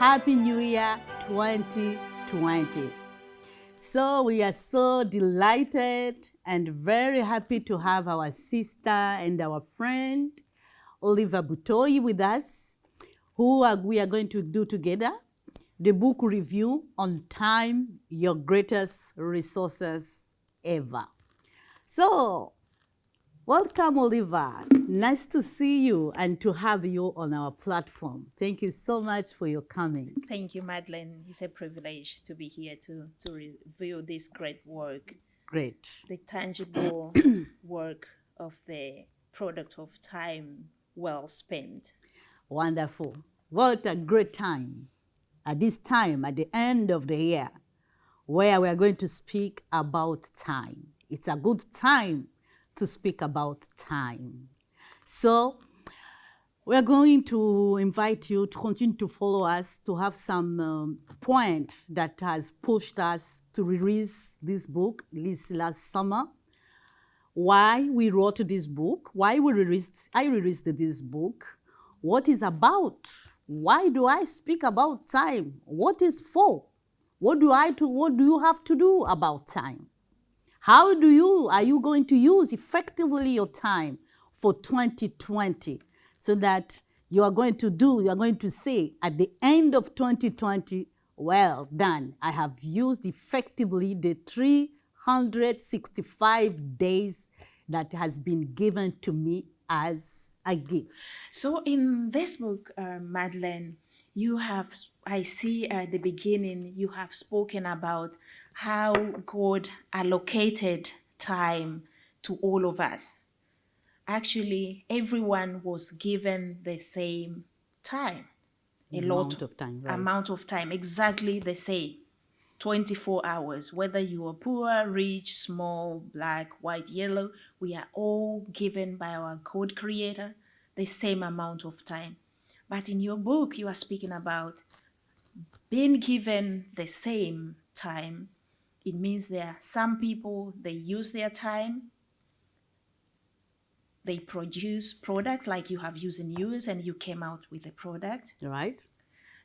Happy New Year 2020. So we are so delighted and very happy to have our sister and our friend, Oliver Butoi, with us, we are going to do together the book review on Time, Your Greatest Resources Ever. So, welcome, Oliver. Nice to see you and to have you on our platform. Thank you so much for your coming. Thank you, Madeleine. It's a privilege to be here to review this great work, Great. the tangible work of the product of time well spent. Wonderful. What a great time. At this time, at the end of the year, where we are going to speak about time. It's a good time to speak about time. So we are going to invite you to continue to follow us, to have some point that has pushed us to release this book this last summer. Why we wrote this book, I released this book, what is about, why do I speak about time, what is for, what do you have to do about time? How are you going to use effectively your time for 2020 so that you are going to say at the end of 2020, well done, I have used effectively the 365 days that has been given to me as a gift. So in this book, Madeleine, I see at the beginning, you have spoken about how God allocated time to all of us. Actually, everyone was given the same time. Amount of time, right. Amount of time, exactly the same. 24 hours, whether you are poor, rich, small, black, white, yellow, we are all given by our God creator the same amount of time. But in your book, you are speaking about being given the same time. It means there are some people, they use their time, they produce product like you have used in yours and you came out with a product. Right.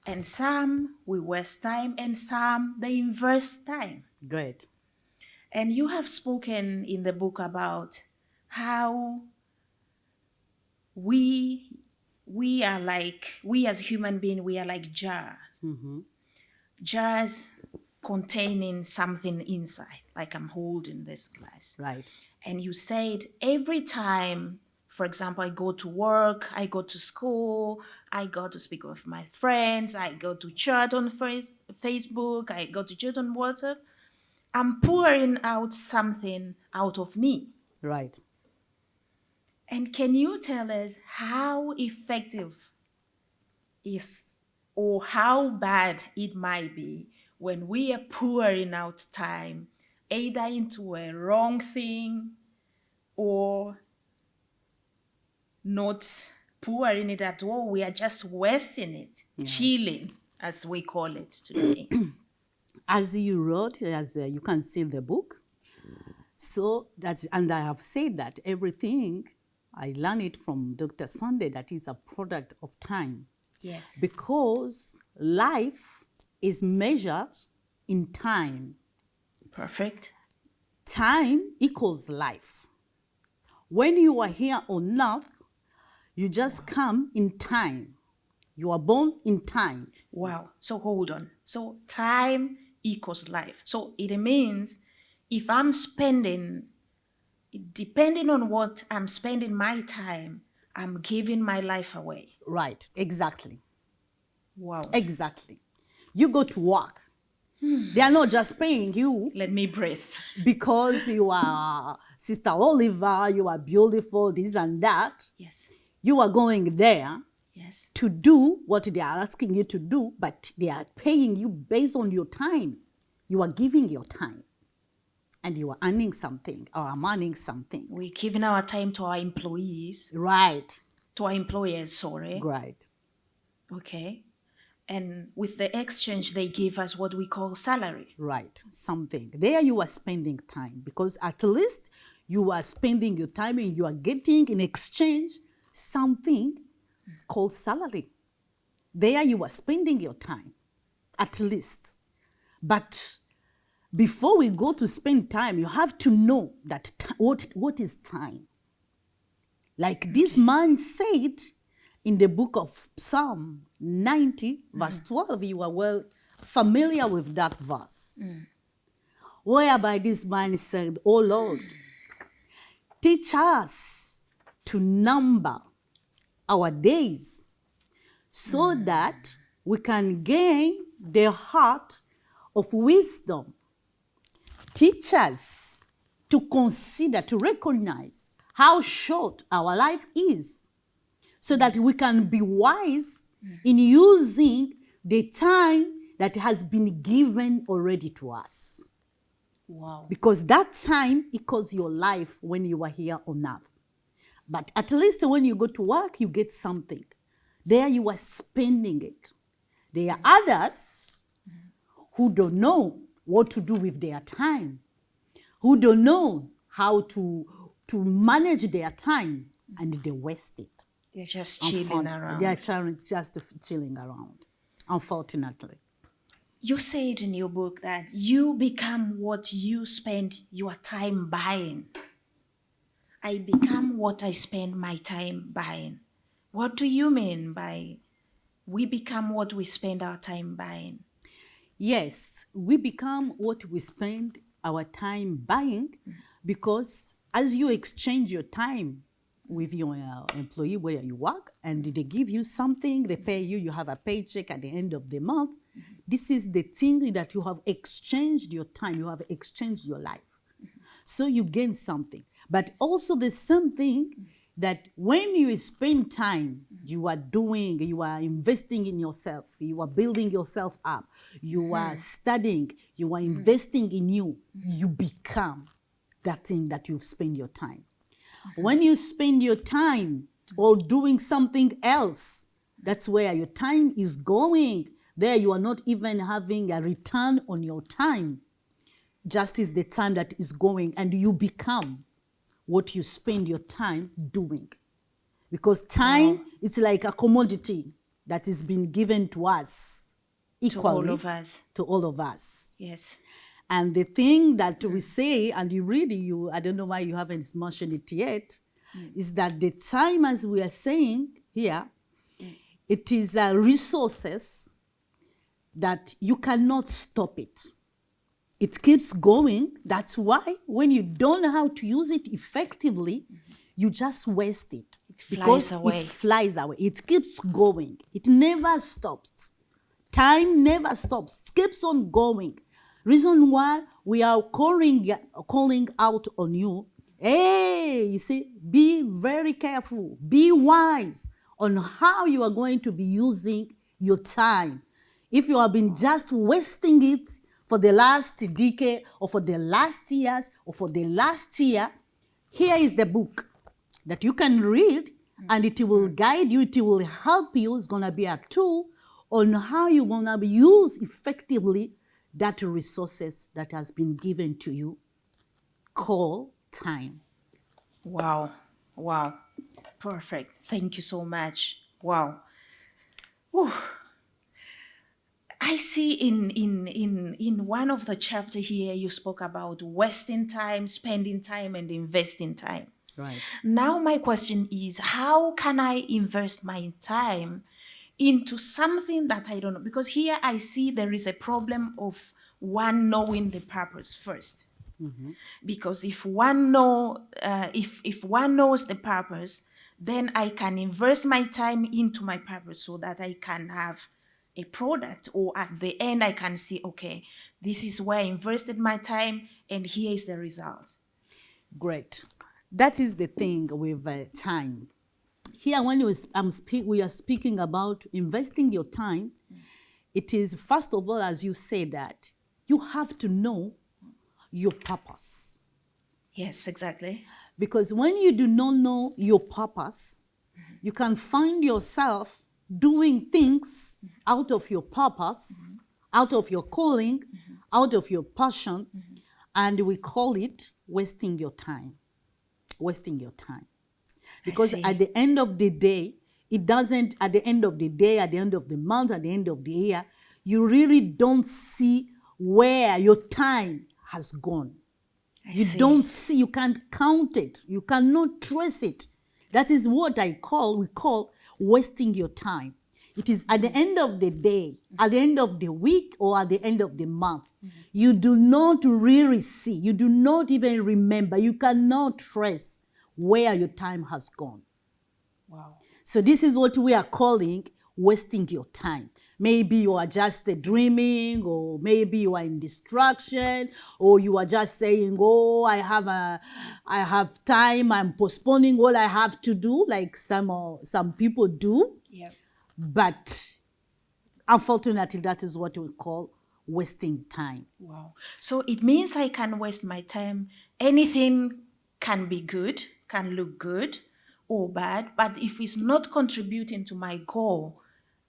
And some we waste time and some they invest time. Great. And you have spoken in the book about how we as human beings, we are like jars. Mm-hmm. Jars containing something inside, like I'm holding this glass. Right. And you said every time, for example, I go to work, I go to school, I go to speak with my friends, I go to chat on Facebook, I go to chat on WhatsApp, I'm pouring out something out of me. Right. And can you tell us how effective is or how bad it might be when we are pouring out time either into a wrong thing or not pouring it at all? We are just wasting it, chilling, as we call it today. As you wrote, you can see in the book, and I have said that everything, I learned it from Dr. Sunday, that is a product of time. Yes. Because life is measured in time. Perfect. Time equals life. When you are here on earth, you just come in time. You are born in time. Wow. So hold on. So time equals life. So it means if I'm spending, depending on what I'm spending my time, I'm giving my life away. Right, exactly. Wow. Exactly. You go to work. They are not just paying you. Let me breathe. Because you are Sister Oliver, you are beautiful, this and that. Yes. You are going there. Yes. To do what they are asking you to do, but they are paying you based on your time. You are giving your time. And you are earning something, or I'm earning something. We're giving our time to our employees. Right. To our employers, sorry. Right. Okay. And with the exchange, they give us what we call salary. Right, something. There you are spending time, because at least you are spending your time and you are getting in exchange something called salary. There you are spending your time, at least. But before we go to spend time, you have to know that what is time. Like this man said in the book of Psalm 90, verse 12, you are well familiar with that verse. Whereby this man said, "Oh Lord, teach us to number our days so that we can gain the heart of wisdom. Teach us to consider, to recognize how short our life is, so that we can be wise in using the time that has been given already to us." Wow. Because that time equals your life when you are here on earth. But at least when you go to work, you get something. There you are spending it. There are others who don't know what to do with their time, who don't know how to manage their time, and they waste it. They're just chilling around. They are just chilling around, unfortunately. You said in your book that you become what you spend your time buying. I become what I spend my time buying. What do you mean by we become what we spend our time buying? Yes, we become what we spend our time buying, because as you exchange your time with your employee where you work, and they give you something, they pay you, you have a paycheck at the end of the month. This is the thing that you have exchanged your time, you have exchanged your life. So you gain something. But also the same thing that when you spend time, you are investing in yourself, you are building yourself up, you are studying, you are investing in you, you become that thing that you've spent your time. When you spend your time or doing something else, that's where your time is going. There you are not even having a return on your time. Just is the time that is going, and you become what you spend your time doing. Because time, it's like a commodity that has been given to us equally. To all of us. To all of us. Yes. And the thing that we say, and I don't know why you haven't mentioned it yet, is that the time, as we are saying here, it is resources that you cannot stop it. It keeps going. That's why when you don't know how to use it effectively, you just waste it. Flies away. It flies away. It keeps going. It never stops. Time never stops. It keeps on going. Reason why we are calling out on you. Hey, you see, be very careful. Be wise on how you are going to be using your time. If you have been just wasting it for the last decade, or for the last years, or for the last year, here is the book that you can read, and it will guide you, it will help you. It's going to be a tool on how you're going to use effectively that resources that has been given to you, called time. Wow. Wow. Perfect. Thank you so much. Wow. Whew. I see in one of the chapters here, you spoke about wasting time, spending time, and investing time. Right. Now my question is, how can I invest my time into something that I don't know? Because here I see there is a problem of one knowing the purpose first. Because if one knows the purpose, then I can invest my time into my purpose so that I can have a product, or at the end I can see, okay, this is where I invested my time and here is the result. Great. That is the thing with time. Here when we are speaking about investing your time, it is, first of all, as you say, that you have to know your purpose. Yes, exactly. Because when you do not know your purpose, you can find yourself doing things out of your purpose, out of your calling, out of your passion, and we call it wasting your time. Wasting your time. Because at the end of the day, it doesn't, at the end of the day, at the end of the month, at the end of the year, you really don't see where your time has gone. I see. Don't see, you can't count it. You cannot trace it. That is what we call wasting your time. It is at the end of the day, at the end of the week, or at the end of the month. You do not really see, you do not even remember, you cannot trace where your time has gone. Wow. So this is what we are calling wasting your time. Maybe you are just dreaming, or maybe you are in distraction, or you are just saying, oh, I have time, I'm postponing all I have to do, like some people do. Yeah. But unfortunately, that is what we call wasting time. Wow. So it means I can waste my time. Anything can be good, can look good or bad, but if it's not contributing to my goal,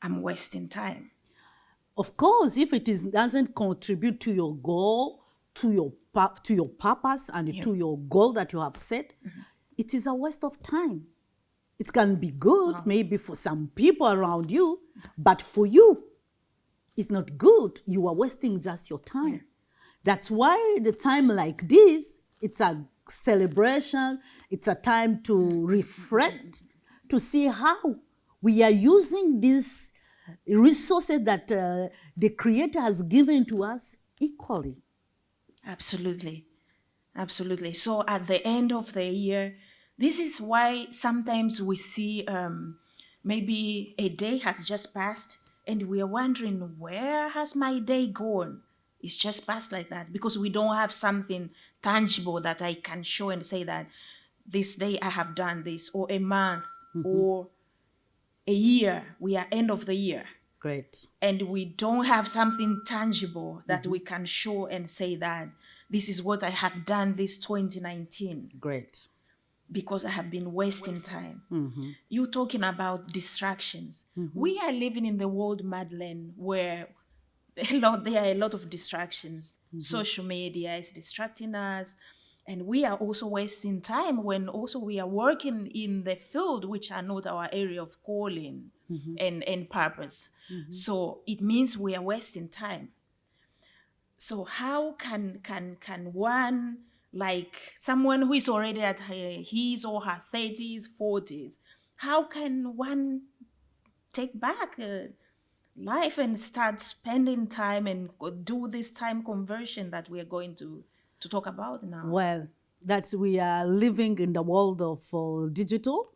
I'm wasting time. Of course, if doesn't contribute to your goal, to your purpose, and to your goal that you have set, it is a waste of time. It can be good, maybe for some people around you, but for you, it's not good. You are wasting just your time. Yeah. That's why the time like this, it's a celebration. It's a time to reflect, to see how we are using these resources that the Creator has given to us equally. Absolutely. Absolutely. So at the end of the year, this is why sometimes we see maybe a day has just passed and we are wondering, where has my day gone? It's just passed like that because we don't have something tangible that I can show and say that this day I have done this, or a month, or a year. We are end of the year. Great. And we don't have something tangible that we can show and say that this is what I have done this 2019. Great. Because I have been wasting time. You're talking about distractions. We are living in the world, Madeleine, where there are a lot of distractions. Social media is distracting us. And we are also wasting time when also we are working in the field which are not our area of calling and purpose. So it means we are wasting time. So how can one, like someone who is already at his or her 30s, 40s, how can one take back life and start spending time and do this time conversion that we are going to talk about now? Well, that we are living in the world of digital.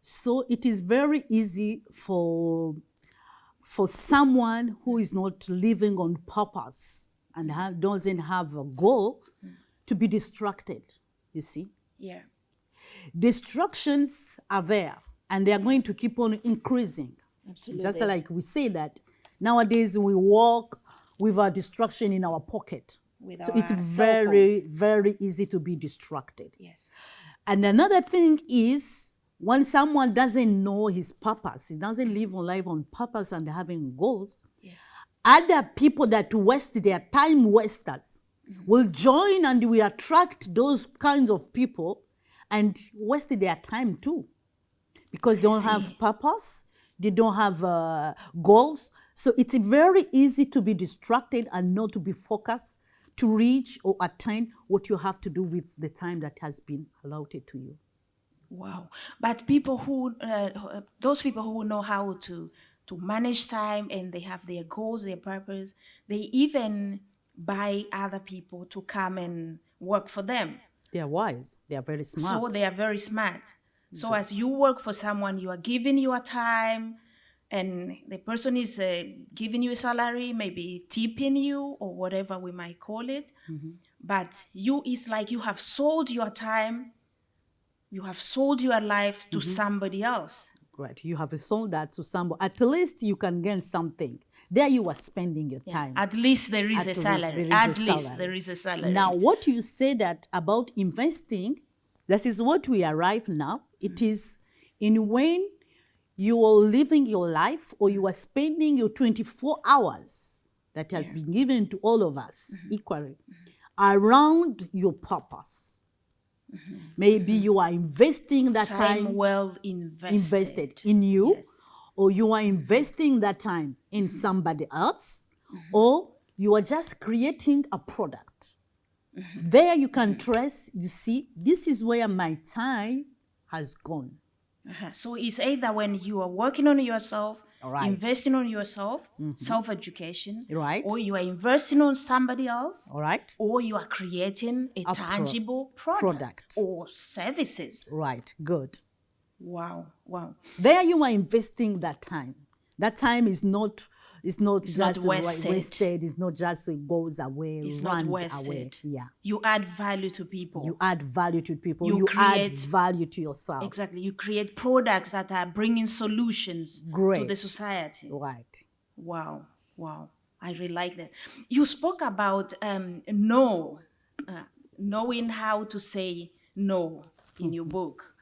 So it is very easy for someone who is not living on purpose and doesn't have a goal to be distracted, you see? Yeah. Distractions are there, and they are going to keep on increasing. Absolutely. Just like we say that nowadays we walk with a distraction in our pocket. So it's very, very easy to be distracted. Yes. And another thing is, when someone doesn't know his purpose, he doesn't live on life on purpose and having goals, Yes. other people that waste their time wasters will join and will attract those kinds of people and waste their time too. Because they don't have purpose, they don't have goals. So it's very easy to be distracted and not to be focused to reach or attain what you have to do with the time that has been allotted to you. Wow. But people who, those people who know how to manage time and they have their goals, their purpose, they even buy other people to come and work for them. They are wise. They are very smart. So they are very smart. So as you work for someone, you are giving your time, and the person is giving you a salary, maybe tipping you or whatever we might call it. But you, it's like you have sold your time, you have sold your life to somebody else. Right. You have sold that to somebody. At least you can gain something. There you are spending your time. At least there is a salary. At least there is a salary. Now, what you say that about investing, this is what we arrive now. It is in when you are living your life or you are spending your 24 hours that has been given to all of us equally around your purpose. Maybe you are investing that Time time well invested. in you, Yes. or you are investing that time in somebody else, or you are just creating a product. There you can trace, you see, this is where my time has gone. So it's either when you are working on yourself, Right. investing on yourself, self-education, Right. or you are investing on somebody else, All right? or you are creating a tangible product or services. Right, good. Wow, wow. There you are investing that time. That time is not not just wasted. wasted. It's not just goes away, It's not runs wasted. away. Yeah. You add value to people. You add value to people. You You add create- value to yourself. Exactly. You create products that are bringing solutions to Great. the society. Right. Wow, wow. I really like that. You spoke about no, knowing how to say no in your book.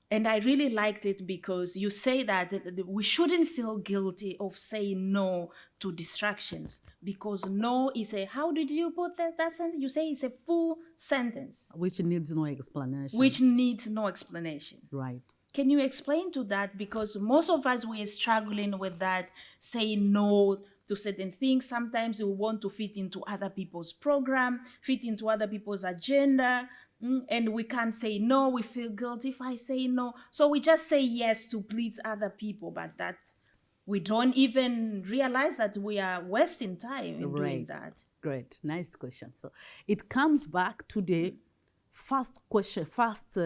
And I really liked it because you say that we shouldn't feel guilty of saying no to distractions, because no is a, how did you put that sentence? You say it's a full sentence, Which needs no explanation. which needs no explanation. Right. Can you explain to that? Because most of us, we are struggling with that, saying no to certain things. Sometimes we want to fit into other people's program, fit into other people's agenda, and we can't say no. We feel guilty if I say no. So we just say yes to please other people, but that we don't even realize that we are wasting time in doing Right. that. Great. Nice question. So it comes back to the first question, first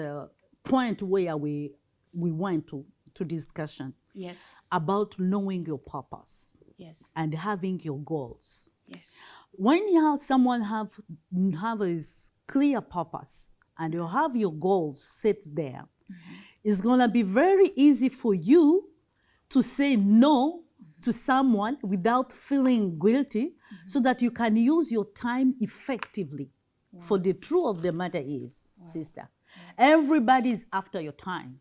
point where we went to discussion Yes, about knowing your purpose yes, and having your goals. yes. When you have someone have his clear purpose and you have your goals set there, it's gonna be very easy for you to say no to someone without feeling guilty, so that you can use your time effectively. For the truth of the matter is, sister, everybody is after your time.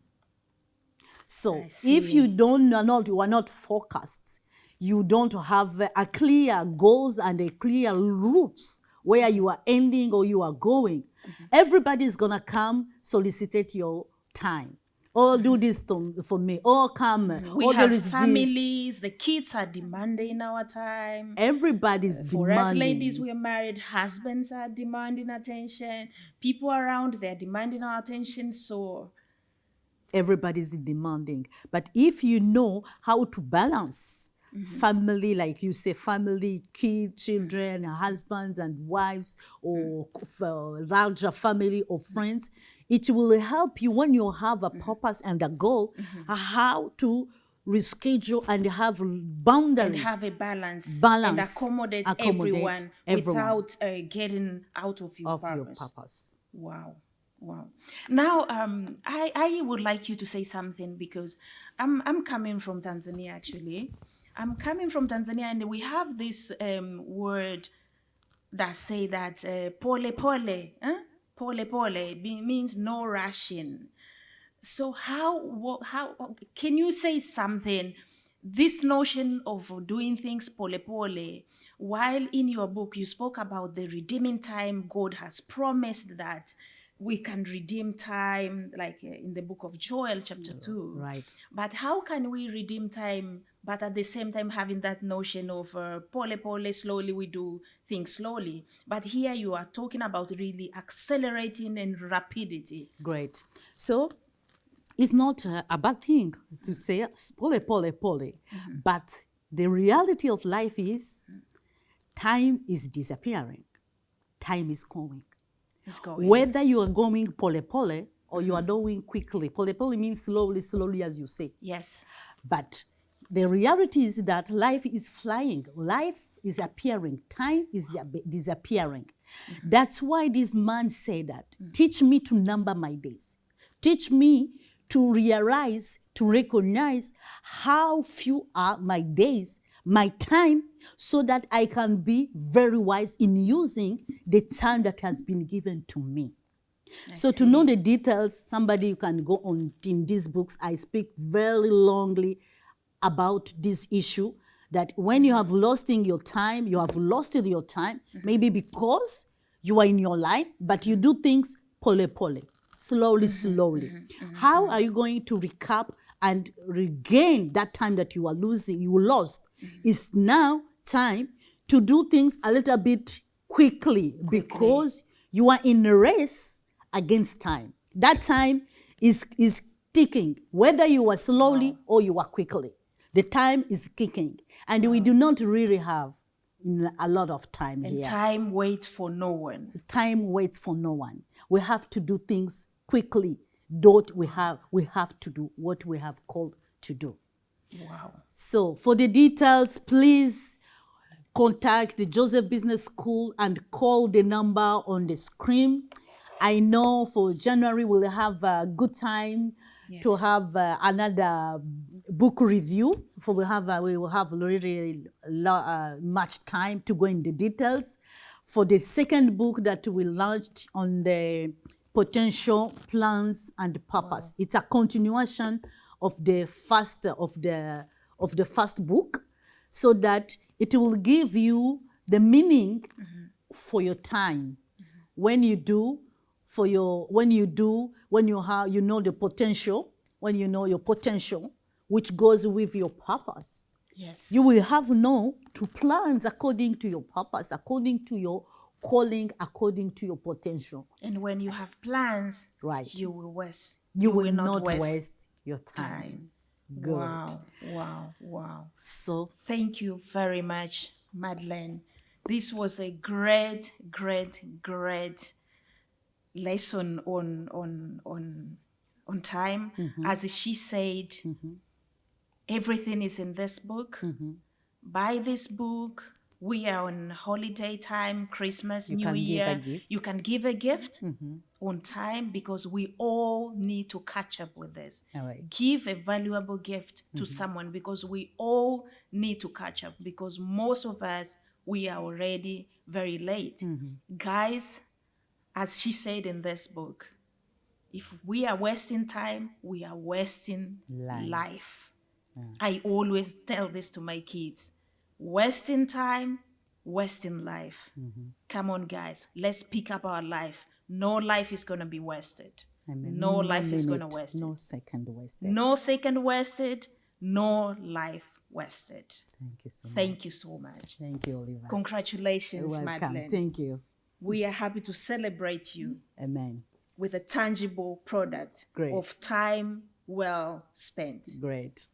So I see. if you are not focused, you don't have a clear goals and a clear routes where you are ending or you are going, everybody is gonna come solicitate your time. Oh, do this for me. Oh, come. We Oh, there have is this. families, the kids are demanding our time. Everybody's For us demanding. ladies, we are married, husbands are demanding attention, people around, they're demanding our attention. So Everybody's demanding. But if you know how to balance family, like you say, family, kids, children, husbands and wives, or larger family or friends, it will help you when you have a purpose and a goal, how to reschedule and have boundaries. and have a balance, and Balance, accommodate everyone, without getting out of your of purpose. your purpose. Wow. Wow. Now, I would like you to say something, because I'm coming from Tanzania, actually. I'm coming from Tanzania, and we have this word that say that pole pole, pole pole means no rushing. So how can you say something? This notion of doing things pole pole, while in your book you spoke about the redeeming time, God has promised that we can redeem time, like in the book of Joel, chapter 2. Right. But how can we redeem time, but at the same time having that notion of pole pole, slowly we do things slowly? But here you are talking about really accelerating and rapidity. Great. So it's not a bad thing to say pole, pole, pole. But the reality of life is time is disappearing. Time is going. It's going. Whether you are going pole, pole, or you are going quickly. Pole, pole means slowly, slowly, as you say. Yes. But the reality is that life is flying. Life is appearing. Time is disappearing. That's why this man said that, teach me to number my days. Teach me to realize, to recognize how few are my days, my time, so that I can be very wise in using the time that has been given to me. So to know the details, somebody you can go on in these books. I speak very longly about this issue, that when you have lost in your time, maybe because you are in your life, but you do things pole pole, slowly, slowly. How are you going to recap and regain that time that you lost? It's now time to do things a little bit quickly because you are in a race against time. That time is ticking, whether you are slowly or you are quickly. The time is kicking, and we do not really have a lot of time And here. time waits for no one. Time waits for no one. We have to do things quickly. We have to do what we have called to do. Wow. So for the details, please contact the Joseph Business School and call the number on the screen. I know for January we'll have a good time to have another book review. We will have really much time to go in the details. For the second book that we launched on the potential plans and purpose, it's a continuation of the first book, so that it will give you the meaning for your time. When you know the potential, when you know your potential, which goes with your purpose. Yes. You will have to plans according to your purpose, according to your calling, according to your potential. And when you have plans, Right. you will waste. You will not waste your time. Good. Wow, wow, wow. So Thank you very much, Madeleine. This was a great, great, great lesson on time. As she said, everything is in this book. Buy this book. We are on holiday time, Christmas, You New can give Year. a gift. You can give a gift on time, because we all need to catch up with this. All right. Give a valuable gift to someone, because we all need to catch up, because most of us, we are already very late. Guys, as she said in this book, if we are wasting time, we are wasting life. I always tell this to my kids. Wasting time, wasting life. Come on, guys. Let's pick up our life. No life is going to be wasted. Amen. No life is going to minute, waste it. No second wasted. No second wasted. No life wasted. Thank you so much. Thank you so much. Thank you, Oliver. Congratulations, Welcome. Madeleine. Thank you. We are happy to celebrate you Amen. with a tangible product Great. of time well spent. Great.